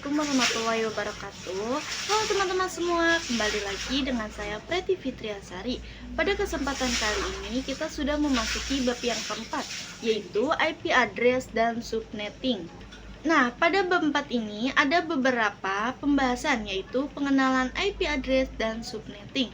Assalamualaikum warahmatullahi wabarakatuh. Halo teman-teman semua, kembali lagi dengan saya Preti Fitriasari. Pada kesempatan kali ini kita sudah memasuki bab yang keempat, yaitu IP address dan subnetting. Nah, pada bab 4 ini ada beberapa pembahasan, yaitu pengenalan IP address dan subnetting.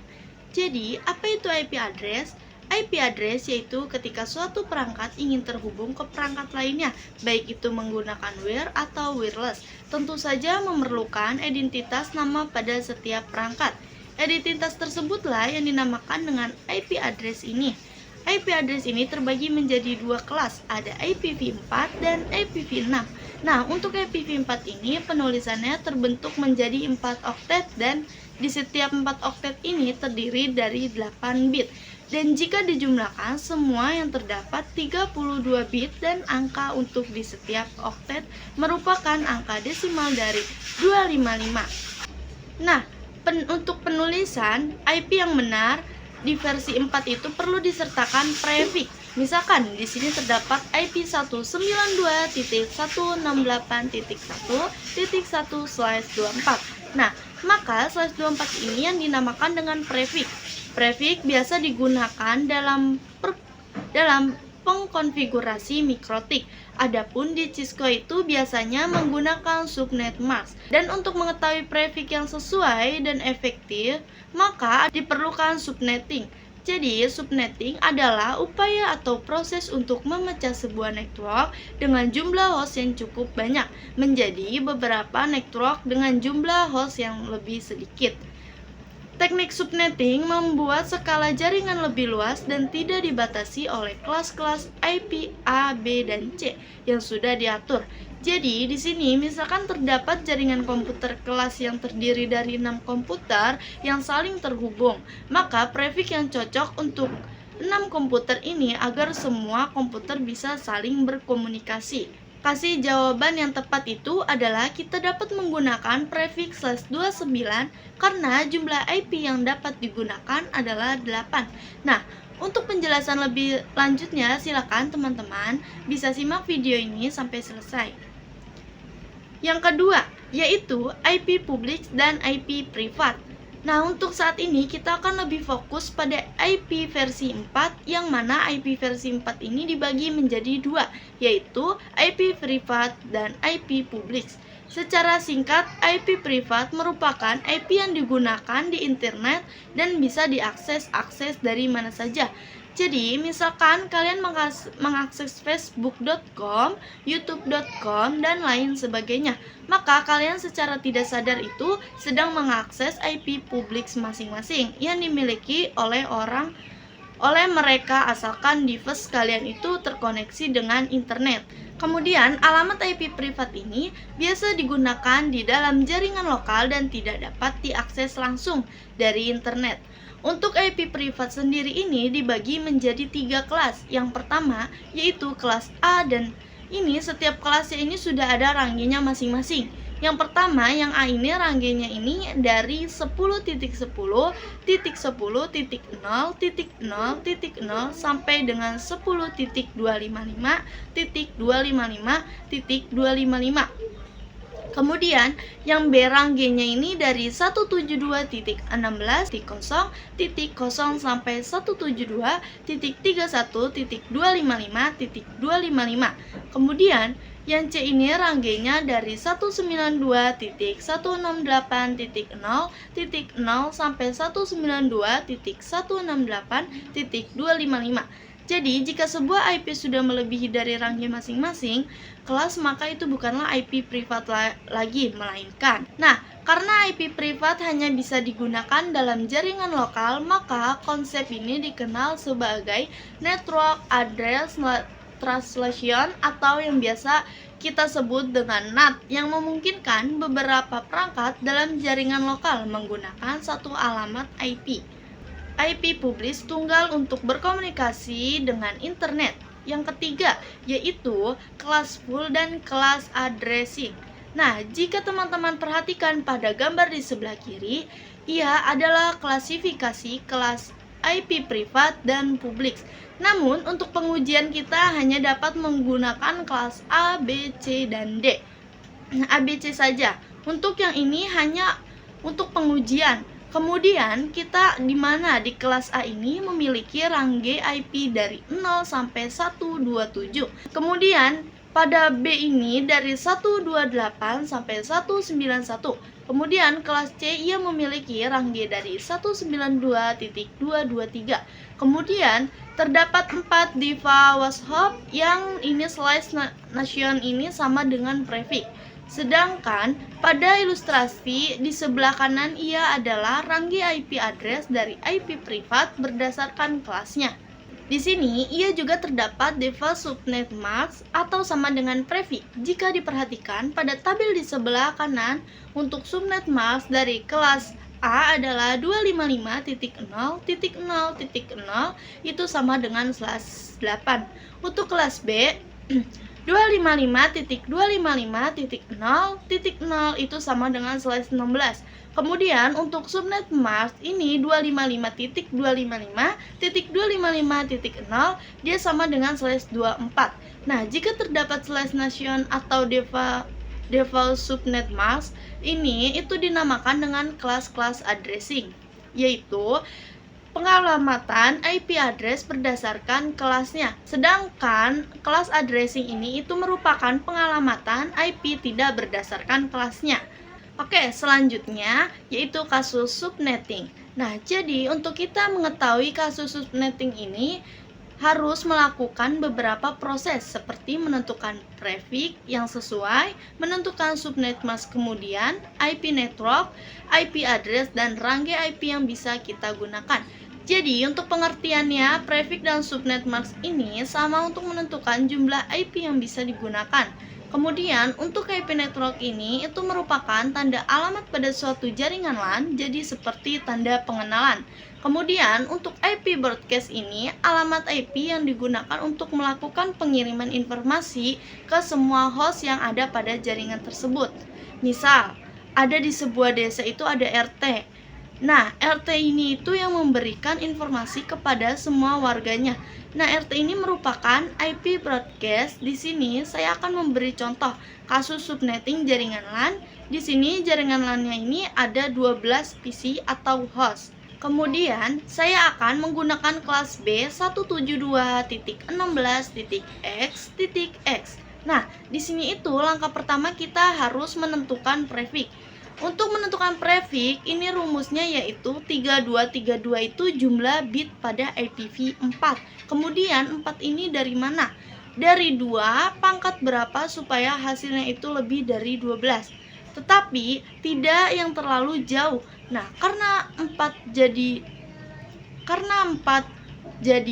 Jadi, apa itu IP address? IP address yaitu ketika suatu perangkat ingin terhubung ke perangkat lainnya, baik itu menggunakan wire atau wireless. Tentu saja memerlukan identitas nama pada setiap perangkat. Identitas tersebutlah yang dinamakan dengan IP address ini. IP address ini terbagi menjadi dua kelas, ada IPv4 dan IPv6. Nah, untuk IPv4 ini penulisannya terbentuk menjadi 4 oktet dan di setiap 4 oktet ini terdiri dari 8 bit. Dan jika dijumlahkan, semua yang terdapat 32 bit dan angka untuk di setiap oktet merupakan angka desimal dari 255. Nah, untuk penulisan IP yang benar di versi 4 itu perlu disertakan prefix. Misalkan di sini terdapat IP 192.168.1.1/24. Nah, maka /24 ini yang dinamakan dengan prefix. Prefix biasa digunakan dalam pengkonfigurasi mikrotik. Adapun di Cisco itu biasanya menggunakan subnet mask. Dan untuk mengetahui prefix yang sesuai dan efektif, maka diperlukan subnetting. Jadi, subnetting adalah upaya atau proses untuk memecah sebuah network dengan jumlah host yang cukup banyak menjadi beberapa network dengan jumlah host yang lebih sedikit. Teknik subnetting membuat skala jaringan lebih luas dan tidak dibatasi oleh kelas-kelas IP A, B, dan C yang sudah diatur. Jadi, di sini misalkan terdapat jaringan komputer kelas yang terdiri dari 6 komputer yang saling terhubung, maka prefix yang cocok untuk 6 komputer ini agar semua komputer bisa saling berkomunikasi. Kasih jawaban yang tepat itu adalah kita dapat menggunakan prefix /29 karena jumlah IP yang dapat digunakan adalah 8. Nah, untuk penjelasan lebih lanjutnya silakan teman-teman bisa simak video ini sampai selesai. Yang kedua, yaitu IP publik dan IP privat. Nah, untuk saat ini kita akan lebih fokus pada IP versi 4, yang mana IP versi 4 ini dibagi menjadi dua, yaitu IP privat dan IP publik. Secara singkat, IP privat merupakan IP yang digunakan di internet dan bisa diakses dari mana saja. Jadi, misalkan kalian mengakses facebook.com, youtube.com, dan lain sebagainya, maka kalian secara tidak sadar itu sedang mengakses IP publik masing-masing yang dimiliki oleh mereka asalkan device kalian itu terkoneksi dengan internet. Kemudian, alamat IP privat ini biasa digunakan di dalam jaringan lokal dan tidak dapat diakses langsung dari internet. Untuk IP privat sendiri ini dibagi menjadi 3 kelas. Yang pertama yaitu kelas A, dan ini setiap kelasnya ini sudah ada ranggenya masing-masing. Yang pertama, yang A ini ranggenya ini dari 10.10.10.0.0.0 sampai dengan 10.255.255.255. Kemudian, yang B ranggenya ini dari 172.16.0.0 sampai 172.31.255.255. Kemudian, yang C ini ranggenya dari 192.168.0.0 sampai 192.168.255. Jadi, jika sebuah IP sudah melebihi dari range masing-masing kelas, maka itu bukanlah IP privat lagi, melainkan. Nah, karena IP privat hanya bisa digunakan dalam jaringan lokal, maka konsep ini dikenal sebagai Network Address Translation atau yang biasa kita sebut dengan NAT, yang memungkinkan beberapa perangkat dalam jaringan lokal menggunakan satu alamat IP. IP publik tunggal untuk berkomunikasi dengan internet. Yang ketiga, yaitu kelas full dan kelas addressing. Nah, jika teman-teman perhatikan pada gambar di sebelah kiri, ia adalah klasifikasi kelas IP privat dan publik. Namun, untuk pengujian kita hanya dapat menggunakan kelas A, B, C, dan D. A, B, C saja. Untuk yang ini hanya untuk pengujian. Kemudian kita di mana di kelas A ini memiliki rangge IP dari 0 sampai 127. Kemudian pada B ini dari 128 sampai 191. Kemudian kelas C ia memiliki rangge dari 192.223. Kemudian terdapat 4 diva WhatsApp yang ini slice nation ini sama dengan prefix. Sedangkan pada ilustrasi di sebelah kanan ia adalah rangge IP address dari IP privat berdasarkan kelasnya. Di sini ia juga terdapat diva subnet mask atau sama dengan prefix. Jika diperhatikan pada tabel di sebelah kanan untuk subnet mask dari kelas A adalah 255.0.0.0 itu sama dengan /8. Untuk kelas B 255.255.0.0 itu sama dengan /16. Kemudian untuk subnet mask ini 255.255.255.0 dia sama dengan /24. Nah, jika terdapat /nation atau default subnet mask ini itu dinamakan dengan kelas-kelas addressing, yaitu pengalamatan IP address berdasarkan kelasnya. Sedangkan kelas addressing ini itu merupakan pengalamatan IP tidak berdasarkan kelasnya. Oke, selanjutnya yaitu kasus subnetting. Nah, jadi untuk kita mengetahui kasus subnetting ini harus melakukan beberapa proses seperti menentukan prefix yang sesuai, menentukan subnet mask, kemudian IP network, IP address, dan rangge IP yang bisa kita gunakan. Jadi untuk pengertiannya, prefix dan subnet mask ini sama untuk menentukan jumlah IP yang bisa digunakan. Kemudian untuk IP network ini itu merupakan tanda alamat pada suatu jaringan LAN, jadi seperti tanda pengenalan. Kemudian untuk IP broadcast ini alamat IP yang digunakan untuk melakukan pengiriman informasi ke semua host yang ada pada jaringan tersebut. Misal, ada di sebuah desa itu ada RT. Nah, RT ini itu yang memberikan informasi kepada semua warganya. Nah, RT ini merupakan IP broadcast. Di sini saya akan memberi contoh kasus subnetting jaringan LAN. Di sini jaringan LAN-nya ini ada 12 PC atau host. Kemudian, saya akan menggunakan kelas B 172.16.x.x. Nah, di sini itu langkah pertama kita harus menentukan prefix. Untuk menentukan prefix, ini rumusnya yaitu 3232 itu jumlah bit pada IPv4. Kemudian 4 ini dari mana? Dari 2 pangkat berapa supaya hasilnya itu lebih dari 12. Tetapi tidak yang terlalu jauh. Nah, karena 4 jadi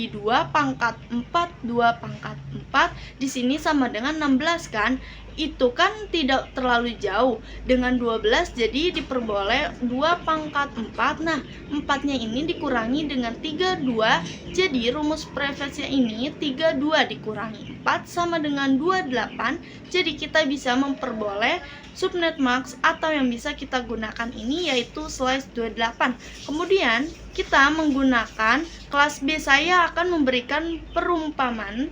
2 pangkat 4, 2 pangkat 4 di sini sama dengan 16 kan? Itu kan tidak terlalu jauh. Dengan 12 jadi diperboleh 2 pangkat 4. Nah, 4-nya ini dikurangi dengan 32. Jadi rumus prefixnya ini 32 dikurangi 4 sama dengan 28. Jadi kita bisa memperboleh subnet mask atau yang bisa kita gunakan ini yaitu /28. Kemudian kita menggunakan kelas B, saya akan memberikan perumpamaan.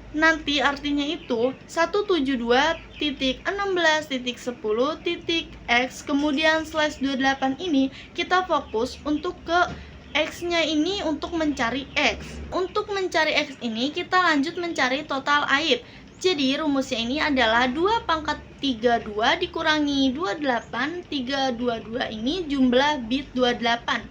Nanti artinya itu 172.16.10.x kemudian /28 ini kita fokus untuk ke X-nya ini untuk mencari X. Untuk mencari X ini kita lanjut mencari total IP. Jadi rumusnya ini adalah 2 pangkat 32 dikurangi 28. 322 ini jumlah bit 28.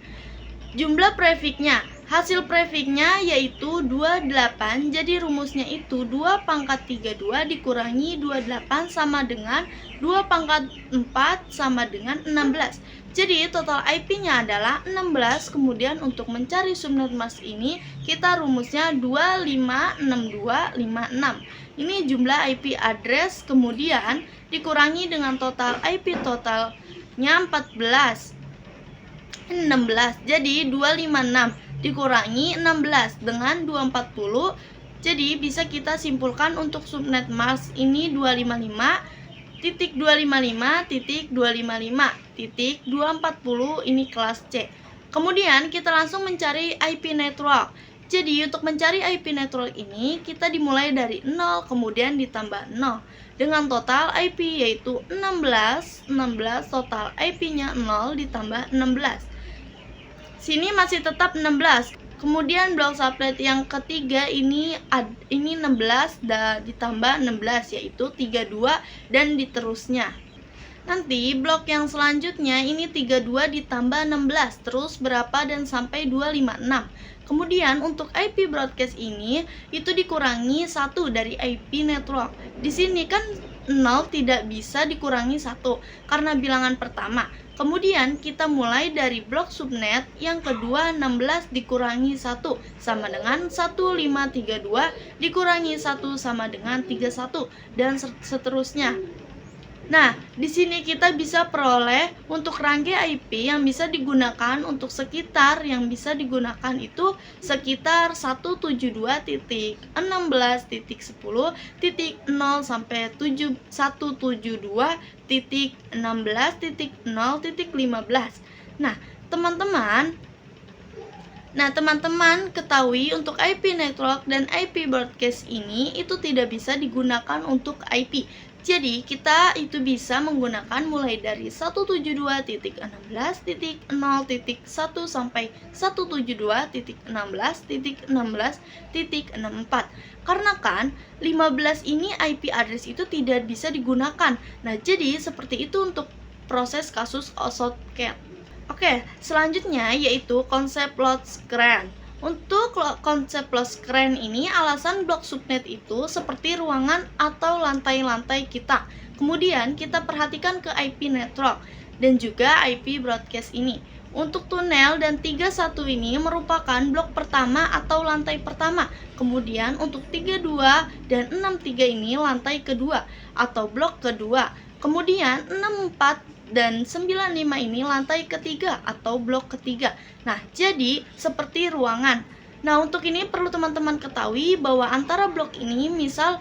Jumlah prefixnya, hasil prefixnya yaitu 28. Jadi rumusnya itu 2 pangkat 32 dikurangi 28 sama dengan 2 pangkat 4 sama dengan 16. Jadi total IP-nya adalah 16. Kemudian untuk mencari subnet mask ini kita rumusnya 256256. Ini jumlah IP address, kemudian dikurangi dengan total IP totalnya 16. Jadi 256 dikurangi 16 dengan 240. Jadi bisa kita simpulkan untuk subnet mask ini 255.255.255.240 ini kelas C. Kemudian kita langsung mencari IP network. Jadi untuk mencari IP network ini kita dimulai dari 0 kemudian ditambah 0 dengan total IP yaitu 16 total IP-nya 0 ditambah 16. Sini masih tetap 16. Kemudian blok subnet yang ketiga ini 16 dan ditambah 16 yaitu 32 dan diterusnya. Nanti blok yang selanjutnya ini 32 ditambah 16 terus berapa dan sampai 256. Kemudian untuk IP broadcast ini itu dikurangi 1 dari IP network. Di sini kan 0 tidak bisa dikurangi 1 karena bilangan pertama. Kemudian kita mulai dari blok subnet yang kedua 16 dikurangi 1 sama dengan 1532 dikurangi 1 sama dengan 31 dan seterusnya. Nah, di sini kita bisa peroleh untuk rangkai IP yang bisa digunakan untuk sekitar yang bisa digunakan itu sekitar 172.16.10.0 sampai 172.16.0.15. Nah, teman-teman ketahui untuk IP network dan IP broadcast ini itu tidak bisa digunakan untuk IP. Jadi kita itu bisa menggunakan mulai dari 172.16.0.1 sampai 172.16.16.64. Karena kan 15 ini IP address itu tidak bisa digunakan. Nah, jadi seperti itu untuk proses kasus OSOCAT. Oke, selanjutnya yaitu konsep load screen. Untuk konsep load screen ini, alasan blok subnet itu seperti ruangan atau lantai-lantai kita. Kemudian kita perhatikan ke IP network dan juga IP broadcast ini. Untuk tunnel dan 31 ini merupakan blok pertama atau lantai pertama. Kemudian untuk 32 dan 63 ini lantai kedua atau blok kedua. Kemudian 64 dan 95 ini lantai ketiga atau blok ketiga. Nah, jadi seperti ruangan. Nah, untuk ini perlu teman-teman ketahui bahwa antara blok ini misal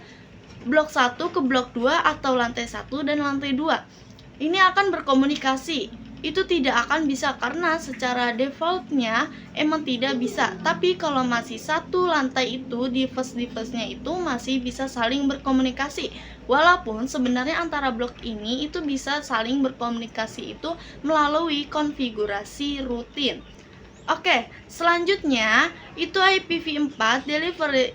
blok 1 ke blok 2 atau lantai 1 dan lantai 2 ini akan berkomunikasi. Itu tidak akan bisa karena secara defaultnya emang tidak bisa. Tapi kalau masih satu lantai itu, device-nya itu masih bisa saling berkomunikasi. Walaupun sebenarnya antara blok ini itu bisa saling berkomunikasi itu melalui konfigurasi rutin. Oke, selanjutnya itu IPv4 delivery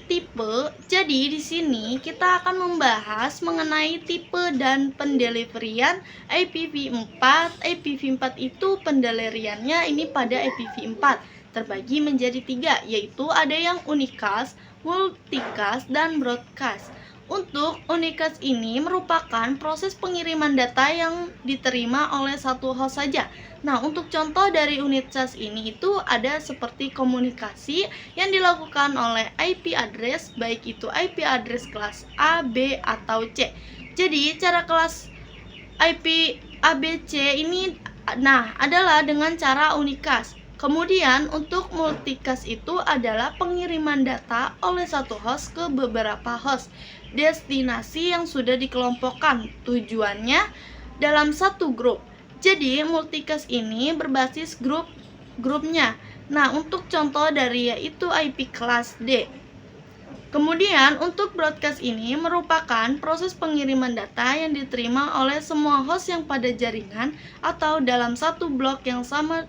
tipe. Jadi di sini kita akan membahas mengenai tipe dan pendeliverian IPv4. IPv4 itu pendeliveriannya ini pada IPv4 terbagi menjadi 3, yaitu ada yang unicast, multicast, dan broadcast. Untuk unicast ini merupakan proses pengiriman data yang diterima oleh satu host saja. Nah, untuk contoh dari unicast ini itu ada seperti komunikasi yang dilakukan oleh IP address, baik itu IP address kelas A, B, atau C. Jadi, cara kelas IP A, B, C ini adalah dengan cara unicast. Kemudian untuk multicast itu adalah pengiriman data oleh satu host ke beberapa host destinasi yang sudah dikelompokkan tujuannya dalam satu grup. Jadi multicast ini berbasis grupnya. Nah, untuk contoh dari yaitu IP kelas D. Kemudian untuk broadcast ini merupakan proses pengiriman data yang diterima oleh semua host yang pada jaringan atau dalam satu blok yang sama.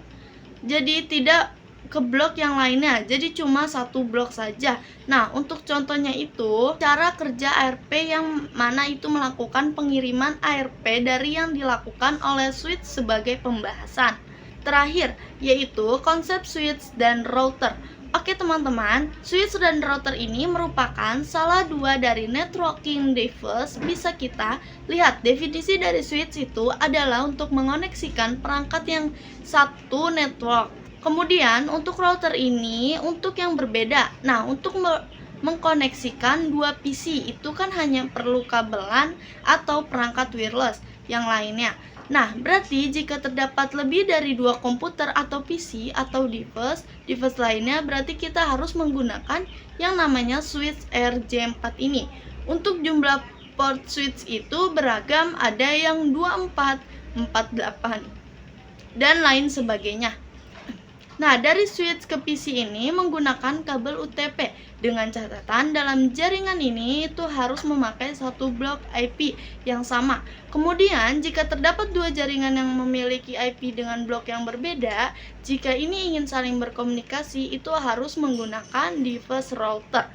Jadi tidak ke blok yang lainnya, jadi cuma satu blok saja. Nah, untuk contohnya itu cara kerja ARP yang mana itu melakukan pengiriman ARP dari yang dilakukan oleh switch sebagai pembahasan. Terakhir, yaitu konsep switch dan router. Oke teman-teman, switch dan router ini merupakan salah dua dari networking device. Bisa kita lihat definisi dari switch itu adalah untuk mengoneksikan perangkat yang satu network. Kemudian untuk router ini untuk yang berbeda. Nah, untuk mengkoneksikan dua PC itu kan hanya perlu kabelan atau perangkat wireless yang lainnya. Nah, berarti jika terdapat lebih dari 2 komputer atau PC atau device lainnya, berarti kita harus menggunakan yang namanya switch RJ4 ini. Untuk jumlah port switch itu beragam, ada yang 24, 48, dan lain sebagainya. Nah, dari switch ke PC ini menggunakan kabel UTP. Dengan catatan dalam jaringan ini itu harus memakai satu blok IP yang sama. Kemudian, jika terdapat dua jaringan yang memiliki IP dengan blok yang berbeda, jika ini ingin saling berkomunikasi, itu harus menggunakan device router.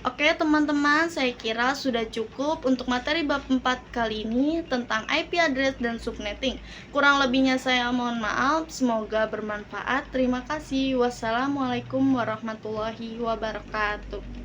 Oke teman-teman, saya kira sudah cukup untuk materi bab 4 kali ini tentang IP address dan subnetting. Kurang lebihnya saya mohon maaf, semoga bermanfaat. Terima kasih. Wassalamualaikum warahmatullahi wabarakatuh.